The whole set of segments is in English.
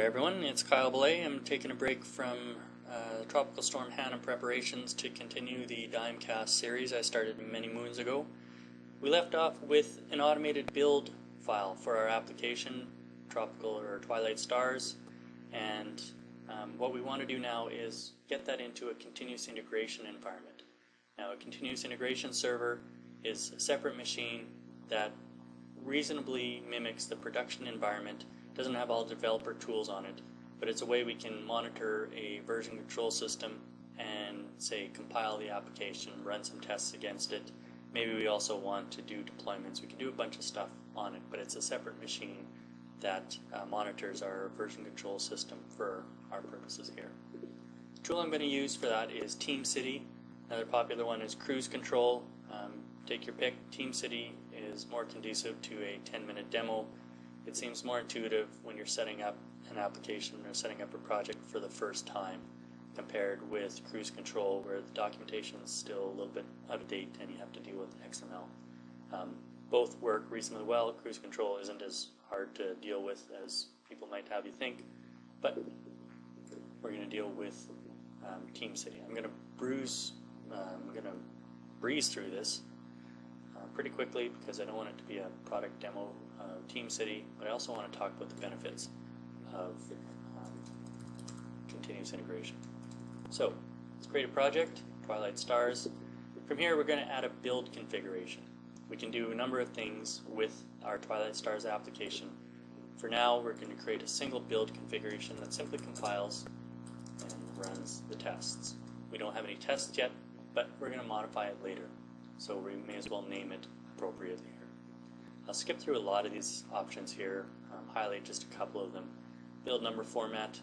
there everyone, it's Kyle Baley. I'm taking a break from Tropical Storm Hannah preparations to continue the Dimecast series I started many moons ago. We left off with an automated build file for our application, Tropical or Twilight Stars, and what we want to do now is get that into a continuous integration environment. Now, a continuous integration server is a separate machine that reasonably mimics the production environment. Doesn't have all developer tools on it, but it's a way we can monitor a version control system and, say, compile the application, run some tests against it. Maybe we also want to do deployments. We can do a bunch of stuff on it, but it's a separate machine that monitors our version control system for our purposes here. The tool I'm going to use for that is TeamCity. Another popular one is Cruise Control. Take your pick. TeamCity is more conducive to a 10-minute demo. It seems more intuitive when you're setting up an application or setting up a project for the first time compared with Cruise Control, where the documentation is still a little bit out of date and you have to deal with XML. Both work reasonably well. Cruise Control isn't as hard to deal with as people might have you think, but we're going to deal with TeamCity. I'm going to breeze through this pretty quickly because I don't want it to be a product demo of TeamCity, but I also want to talk about the benefits of continuous integration. So let's create a project, Twilight Stars. From here we're going to add a build configuration. We can do a number of things with our Twilight Stars application. For now we're going to create a single build configuration that simply compiles and runs the tests. We don't have any tests yet, but we're going to modify it later, so we may as well name it appropriately here. I'll skip through a lot of these options here, highlight just a couple of them. Build number format,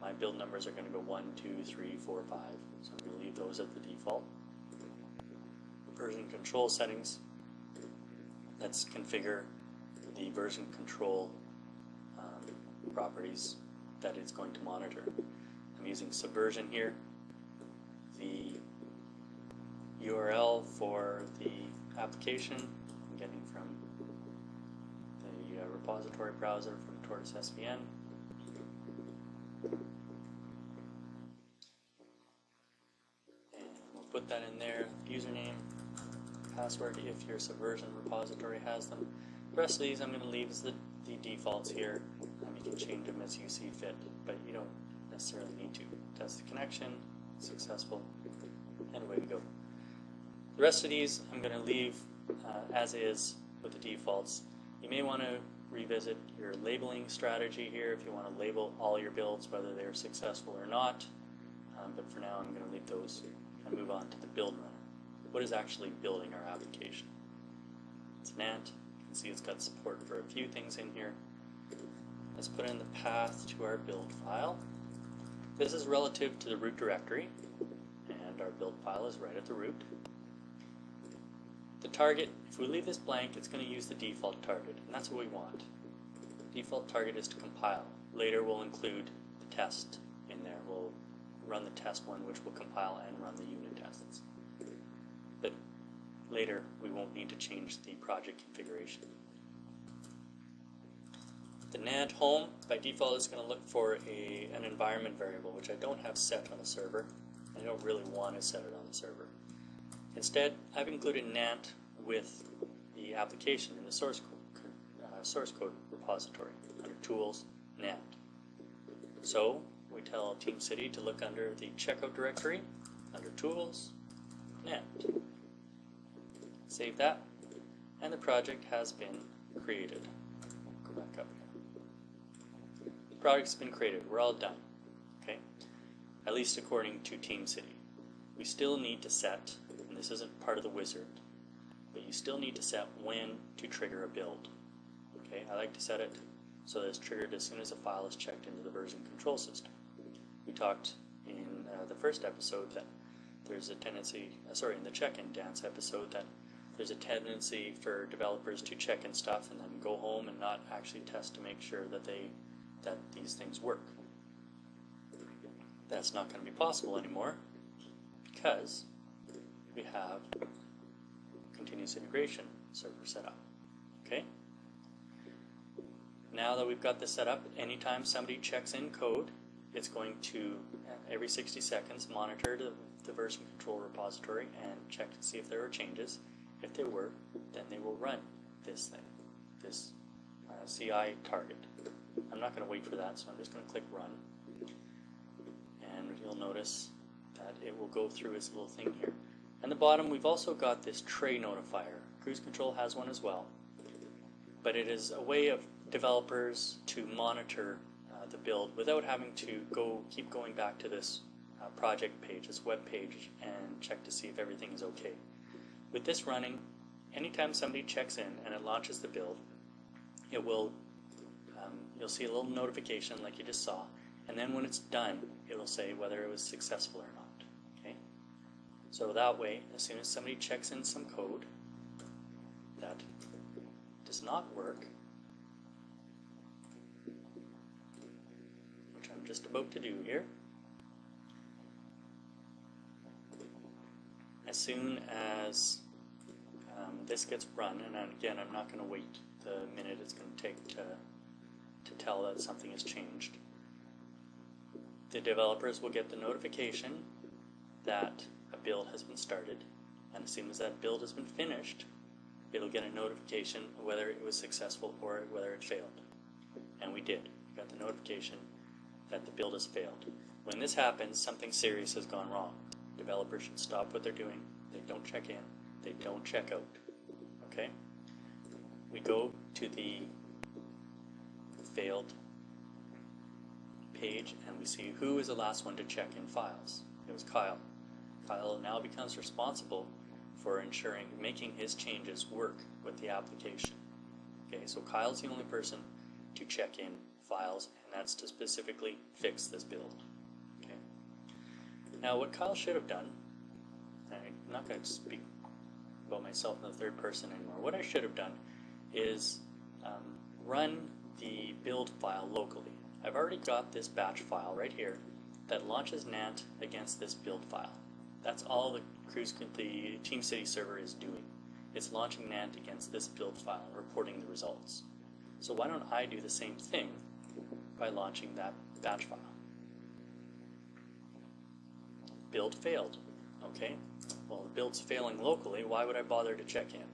my build numbers are going to go 1, 2, 3, 4, 5, so I'm going to leave those at the default. Version control settings, let's configure the version control properties that it's going to monitor. I'm using Subversion here. The URL for the application I'm getting from the repository browser from Tortoise SVN. And we'll put that in there, username, password if your Subversion repository has them. The rest of these I'm going to leave as the defaults here. You can change them as you see fit, but you don't necessarily need to. Test the connection, successful, and away we go. The rest of these I'm going to leave as is with the defaults. You may want to revisit your labeling strategy here if you want to label all your builds, whether they're successful or not, but for now I'm going to leave those and move on to the build runner. What is actually building our application? It's an ant. You can see it's got support for a few things in here. Let's put in the path to our build file. This is relative to the root directory, and our build file is right at the root. The target, if we leave this blank, it's going to use the default target, and that's what we want. The default target is to compile. Later we'll include the test in there. We'll run the test one, which will compile and run the unit tests. But later we won't need to change the project configuration. The NAND home, by default, is going to look for an environment variable, which I don't have set on the server. I don't really want to set it on the server. Instead, I've included NAND with the application in the source code repository under Tools, NAND. So we tell TeamCity to look under the checkout directory, under Tools, NAND. Save that, and the project has been created. Go back up here. The project's been created. We're all done. Okay? At least according to TeamCity. We still need to set, and this isn't part of the wizard, but you still need to set when to trigger a build. Okay? I like to set it so that it's triggered as soon as a file is checked into the version control system. We talked in the first episode that there's a tendency, in the check-in dance episode, that there's a tendency for developers to check in stuff and then go home and not actually test to make sure that these things work. That's not going to be possible anymore because we have continuous integration server set up. Okay? Now that we've got this set up, anytime somebody checks in code, it's going to, every 60 seconds, monitor the version control repository and check to see if there are changes. If there were, then they will run this thing, this CI target. I'm not going to wait for that, so I'm just going to click run. And you'll notice that it will go through its little thing here. And the bottom, we've also got this tray notifier. Cruise Control has one as well. But it is a way of developers to monitor the build without having to keep going back to this project page, this web page, and check to see if everything is okay. With this running, anytime somebody checks in and it launches the build, it will, you'll see a little notification like you just saw, and then when it's done, it will say whether it was successful or not. Okay? So that way, as soon as somebody checks in some code that does not work, which I'm just about to do here, as soon as this gets run, and again, I'm not going to wait the minute it's going to take to tell that something has changed, the developers will get the notification that a build has been started, and as soon as that build has been finished, it'll get a notification of whether it was successful or whether it failed. And we did. We got the notification that the build has failed. When this happens, something serious has gone wrong. Developers should stop what they're doing. They don't check in. They don't check out. Okay? We go to the failed page and we see who is the last one to check in files. It was Kyle. Kyle now becomes responsible for making his changes work with the application. Okay, so Kyle's the only person to check in files, and that's to specifically fix this build. Okay. Now what Kyle should have done, I'm not going to speak about myself in the third person anymore. What I should have done is run the build file locally. I've already got this batch file right here that launches Nant against this build file. That's all the TeamCity server is doing. It's launching Nant against this build file and reporting the results. So why don't I do the same thing by launching that batch file? Build failed. Okay, well, the build's failing locally. Why would I bother to check in?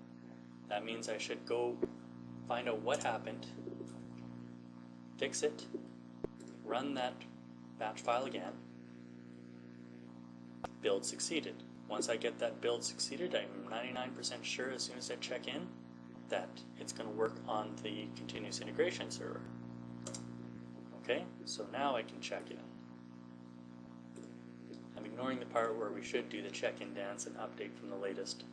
That means I should go find out what happened, fix it, run that batch file again. Build succeeded. Once I get that build succeeded, I'm 99% sure as soon as I check in that it's going to work on the continuous integration server. Okay, so now I can check in. I'm ignoring the part where we should do the check-in dance and update from the latest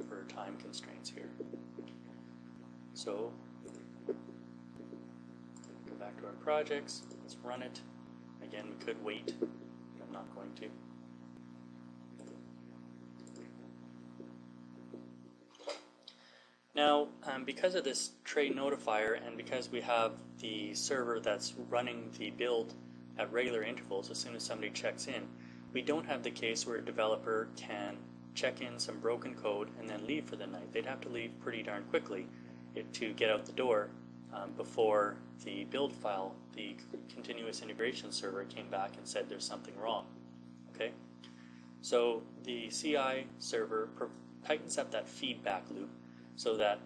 for time constraints here. So, go back to our projects, let's run it. Again, we could wait, but I'm not going to. Now, because of this tray notifier and because we have the server that's running the build at regular intervals as soon as somebody checks in, we don't have the case where a developer can check in some broken code and then leave for the night. They'd have to leave pretty darn quickly to get out the door before the build file, the continuous integration server, came back and said there's something wrong. Okay? So the CI server tightens up that feedback loop so that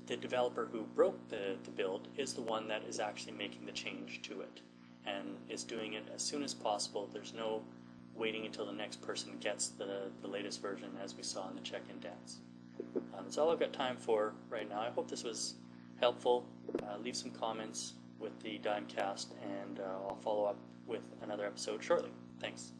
the developer who broke the build is the one that is actually making the change to it and is doing it as soon as possible. There's no waiting until the next person gets the latest version, as we saw in the check-in dance. That's all I've got time for right now. I hope this was helpful. Leave some comments with the Dimecast, and I'll follow up with another episode shortly. Thanks.